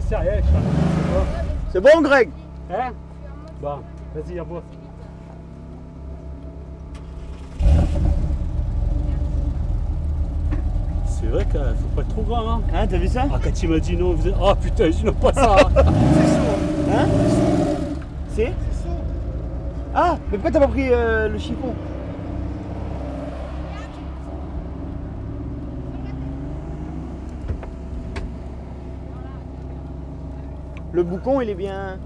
j'en sais rien, Charles. C'est bon, Greg? Hein? Bon, vas-y, à boire. C'est vrai qu'il faut pas être trop grand, hein? Hein, t'as vu ça? Ah, quand il m'a dit non, il faisait... Oh putain, je dis non, pas ça! Hein. Hein? C'est? Ah, mais pourquoi t'as pas pris le chiffon? Le boucon, il est bien...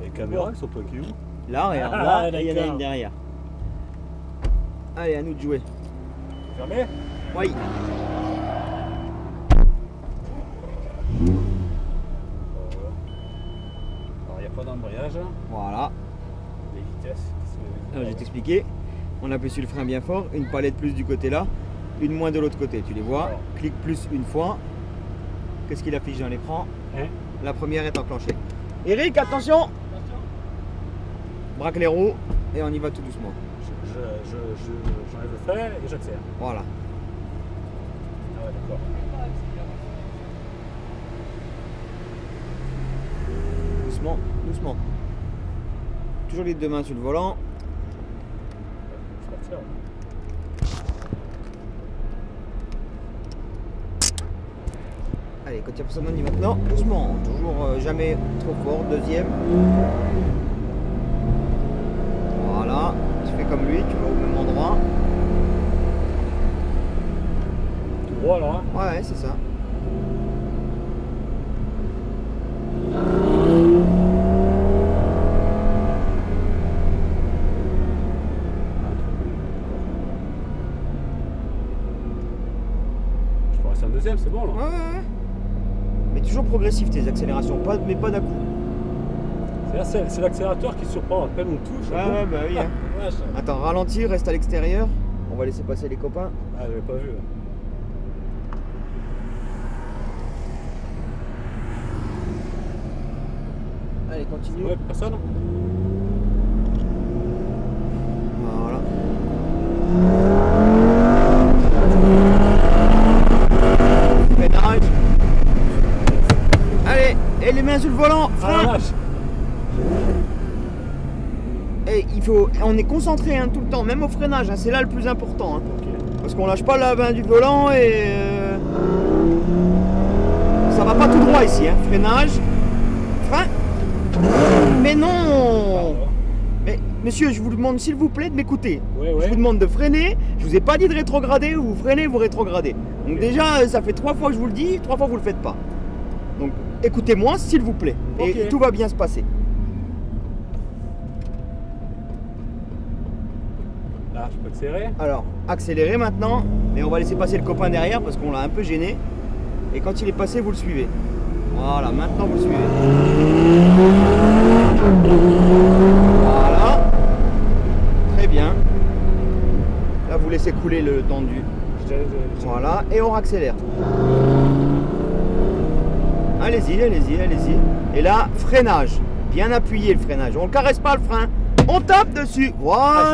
Les caméras, ils sont bloquées où? Là, regarde, Ah, là, et il y en a d'accord. une derrière. Allez, à nous de jouer. Fermé? Oui. Alors, il n'y a pas d'embrayage. Hein. Voilà. Les vitesses. Alors, je vais t'expliquer. On appuie sur le frein bien fort, une palette plus du côté là, une moins de l'autre côté, tu les vois. Alors. Clique plus une fois. Qu'est-ce qu'il affiche dans l'écran? Hein? La première est enclenchée. Eric, attention! Braque les roues et on y va tout doucement. J'enlève le frein et j'accélère. Voilà. Ah ouais, d'accord. Doucement, doucement. Toujours les deux mains sur le volant. Je vais partir. Allez, quand il y a personne, on y va maintenant. Doucement, toujours jamais trop fort. Deuxième. Voilà. Tu fais comme lui, tu vas au même endroit. Tout droit là. Ouais, c'est ça. Je peux rester un deuxième, c'est bon là. Ouais, ouais, ouais. Mais toujours progressif tes accélérations, mais pas d'un coup. C'est l'accélérateur qui surprend. À peine on touche. Ouais, ouais, bah oui. Hein. Vache. Attends, ralentis, reste à l'extérieur. On va laisser passer les copains. Ah, j'avais pas vu. Là. Allez, continue. Ouais, personne. Voilà. Freinage. Allez, et les mains sur le volant. Ah la Frein. vache. Et il faut, on est concentré hein, tout le temps, même au freinage. Hein, c'est là le plus important. Hein, Ok. parce qu'on lâche pas la main du volant et ça va pas tout droit ici. Hein. Freinage. Frein. Mais non. Pardon. Mais monsieur, je vous demande s'il vous plaît de m'écouter. Ouais, Je ouais. vous demande de freiner. Je vous ai pas dit de rétrograder. Vous freinez, vous rétrogradez. Donc Ok. déjà, ça fait 3 fois que je vous le dis, 3 fois vous le faites pas. Donc écoutez-moi s'il vous plaît. Et Ok. tout va bien se passer. Là, je peux accélérer. Alors, accélérez maintenant. Mais on va laisser passer le copain derrière parce qu'on l'a un peu gêné. Et quand il est passé, vous le suivez. Voilà, maintenant vous le suivez. Voilà. Très bien. Là, vous laissez couler le tendu. Voilà, et on accélère. Allez-y, allez-y, allez-y. Et là, freinage. Bien appuyé le freinage. On ne caresse pas le frein. On tape dessus. Ah, je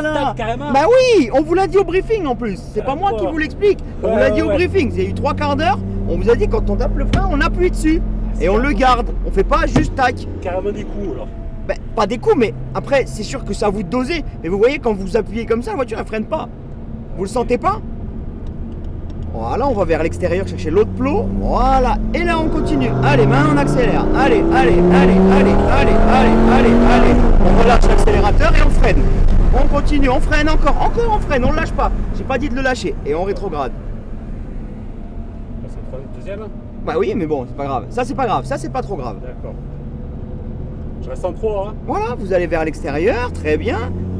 Voilà. tape carrément. Bah oui, on vous l'a dit au briefing en plus. C'est pas Ah, moi qui quoi. vous l'explique. On Ouais, vous l'a dit ouais, au ouais. briefing. Il y a eu 3/4 d'heure. On vous a dit quand on tape le frein, on appuie dessus. c'est Et on le carrément- garde. On fait pas juste tac. Carrément des coups alors. Ben, pas des coups, mais après, c'est sûr que c'est à vous de doser. Mais vous voyez, quand vous appuyez comme ça, la voiture, elle freine pas. Vous le sentez pas? Voilà, on va vers l'extérieur chercher l'autre plot. Voilà, et là, on continue. Allez, maintenant, on accélère. Allez, allez, allez, allez, allez, allez, allez, allez. On relâche l'accélérateur et on freine. On continue, on freine encore, on freine, on le lâche pas. J'ai pas dit de le lâcher. Et on rétrograde. Là, c'est le deuxième. Bah oui, mais bon, c'est pas grave. Ça, c'est pas grave. Ça, c'est pas trop grave. D'accord. Je reste en 3. Hein. Voilà, vous allez vers l'extérieur, très bien,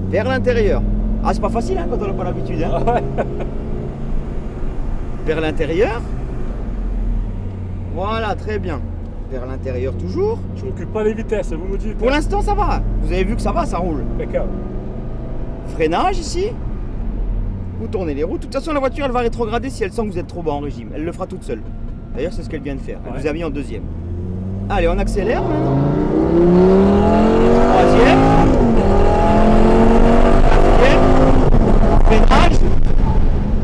vers l'intérieur. Ah, c'est pas facile hein, quand on n'a pas l'habitude. Hein. Ah ouais. Vers l'intérieur. Voilà, très bien. Vers l'intérieur toujours. Je m'occupe pas des vitesses, vous me dites. Pour l'instant, ça va. Vous avez vu que ça va, ça roule. Impeccable. Freinage ici. Vous tournez les roues. De toute façon, la voiture, elle va rétrograder si elle sent que vous êtes trop bas en régime. Elle le fera toute seule. D'ailleurs, c'est ce qu'elle vient de faire. Elle Ouais. vous a mis en deuxième. Allez, on accélère maintenant. Troisième. Quatrième. Freinage.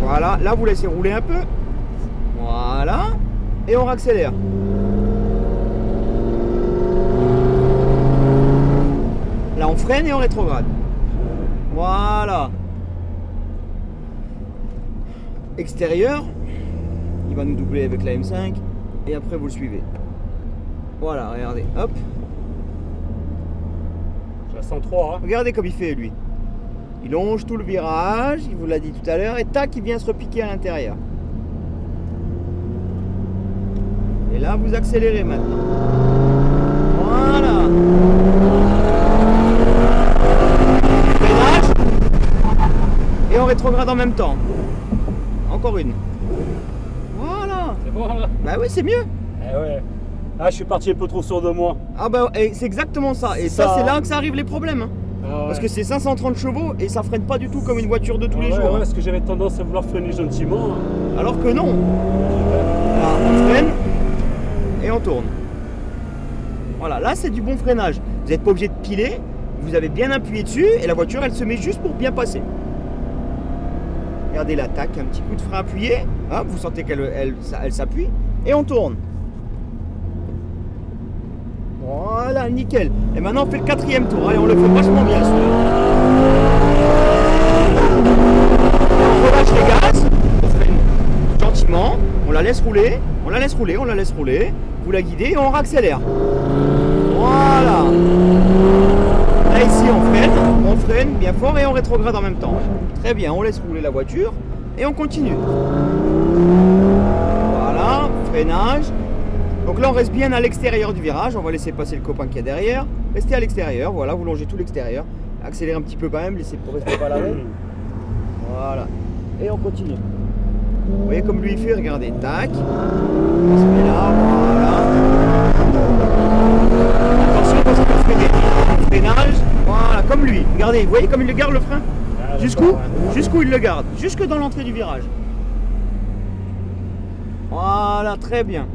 Voilà, là vous laissez rouler un peu. Voilà. et on réaccélère. Là on freine et on rétrograde. Voilà. Extérieur, il va nous doubler avec la M5 et après vous le suivez. Voilà, regardez, hop. Je la sens 3. Hein. Regardez comme il fait lui. Il longe tout le virage, il vous l'a dit tout à l'heure, et tac, il vient se repiquer à l'intérieur. Et là, vous accélérez maintenant. Voilà. Freinage. Et on rétrograde en même temps. Encore une. Voilà. C'est bon là? Bah oui, c'est mieux. Eh ouais. Ah, je suis parti un peu trop sûr de moi. Ah bah, c'est exactement ça. Et ça, c'est là que ça arrive les problèmes. Hein. Ah ouais. Parce que c'est 530 chevaux et ça freine pas du tout comme une voiture de tous les jours. Ouais, Hein. parce que j'avais tendance à vouloir freiner gentiment. Hein. Alors que non. Là, on freine et on tourne. Voilà, là c'est du bon freinage. Vous n'êtes pas obligé de piler, vous avez bien appuyé dessus et la voiture elle se met juste pour bien passer. Regardez l'attaque, un petit coup de frein appuyé, hop, vous sentez qu'elle s'appuie et on tourne. Voilà, nickel. Et maintenant on fait le 4e tour. Allez, on le fait vachement bien celui-là. On relâche les gaz, on freine gentiment, on la laisse rouler, on la laisse rouler, on la laisse rouler, vous la guidez et on réaccélère. Voilà. Là ici on freine bien fort et on rétrograde en même temps. Très bien, on laisse rouler la voiture et on continue. Voilà, freinage. Donc là on reste bien à l'extérieur du virage, on va laisser passer le copain qui est derrière. Restez à l'extérieur, voilà, vous longez tout l'extérieur. Accélérez un petit peu quand même, laissez pour rester pas à l'arrêt. Voilà. Et on continue. Vous voyez comme lui il fait, regardez, tac. On se met là, voilà. Attention parce qu'il faut freiner. Freinage, voilà, comme lui. Regardez, vous voyez comme il le garde le frein. Jusqu'où il le garde. Jusque dans l'entrée du virage. Voilà, très bien.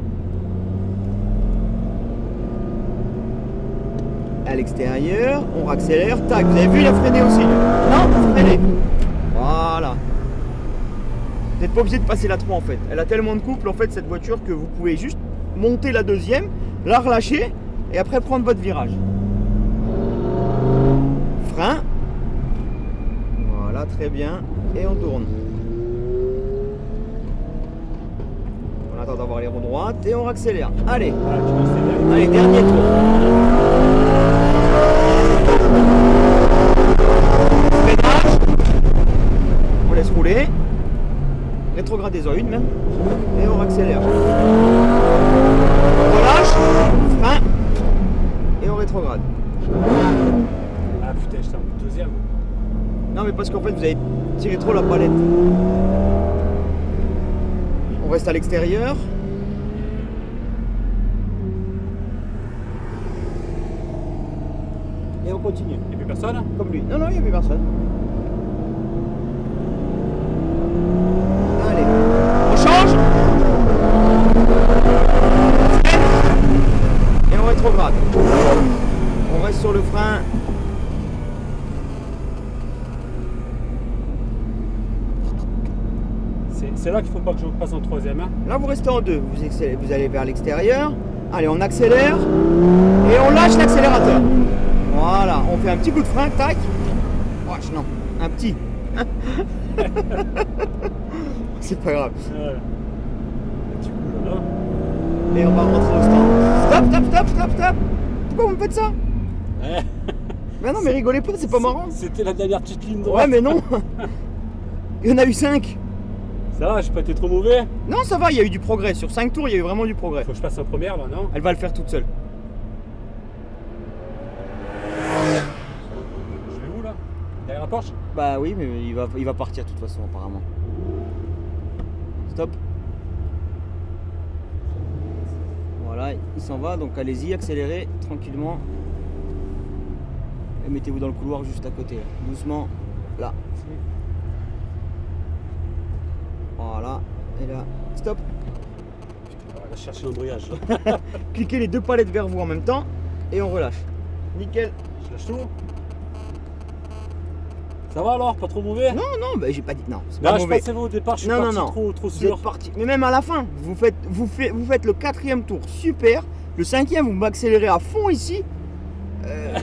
À l'extérieur, on réaccélère, tac, vous avez vu, il a freiné aussi. Non, freinez. Voilà. Vous n'êtes pas obligé de passer la 3 en fait. Elle a tellement de couple en fait cette voiture que vous pouvez juste monter la deuxième, la relâcher et après prendre votre virage. Frein. Voilà, très bien. Et on tourne. On attend d'avoir les roues droites et on réaccélère. Allez. Allez, dernier tour. Freinage. On laisse rouler. Rétrogradez-en une même. Et on accélère. On relâche. Frein. Et on rétrograde. Ah putain, j'étais en deuxième. Non mais parce qu'en fait vous avez tiré trop la palette. On reste à l'extérieur. Et on continue. Il n'y a plus personne? Comme lui. Non, non, il n'y a plus personne. Allez. On change. Et on rétrograde. On reste sur le frein. C'est là qu'il ne faut pas que je passe en 3e. Hein. Là, vous restez en 2. Vous allez vers l'extérieur. Allez, on accélère. Et on lâche l'accélérateur. Voilà, on fait un petit coup de frein, tac. Oh, non, un petit. C'est pas grave. Ouais. Un petit coup là. Et on va rentrer au stand. Stop, stop, stop, stop, stop. Pourquoi vous me faites ça? Ouais. Mais non, mais rigolez pas, c'est pas marrant. C'était la dernière petite ligne droite. Ouais, mais non. Il y en a eu 5. Ça va, j'ai pas été trop mauvais. Non, ça va, il y a eu du progrès. Sur 5 tours, il y a eu vraiment du progrès. Faut que je passe en première là, non? Elle va le faire toute seule. Je vais où là? Derrière la Porsche? Bah oui, mais il va partir de toute façon, apparemment. Stop. Voilà, il s'en va, donc allez-y, accélérez tranquillement. Et mettez-vous dans le couloir juste à côté, là. Doucement, là. Voilà, et là, stop. On va chercher l'embrayage. Cliquez les deux palettes vers vous en même temps et on relâche. Nickel. Je lâche tout. Ça va alors, pas trop mauvais? Non, non, bah, j'ai pas dit. Non, c'est Là, pas je mauvais. pensais au départ, je suis Non, parti non. trop Vous sûr. êtes parti. Mais même à la fin, vous faites le 4e tour, super. Le 5e, vous m'accélérez à fond ici.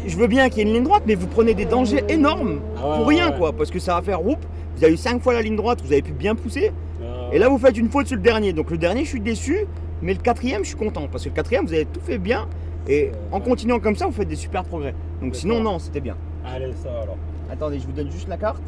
Je veux bien qu'il y ait une ligne droite, mais vous prenez des dangers énormes Ah ouais, pour ouais, rien, ouais. quoi. Parce que ça va faire whoop. Vous avez eu 5 fois la ligne droite, vous avez pu bien pousser. Et là, vous faites une faute sur le dernier. Donc le dernier, je suis déçu. Mais le 4e, je suis content. Parce que le 4e, vous avez tout fait bien. Et en continuant comme ça, vous faites des super progrès. Donc sinon, D'accord. non, c'était bien. Allez, ça va alors. Attendez, je vous donne juste la carte.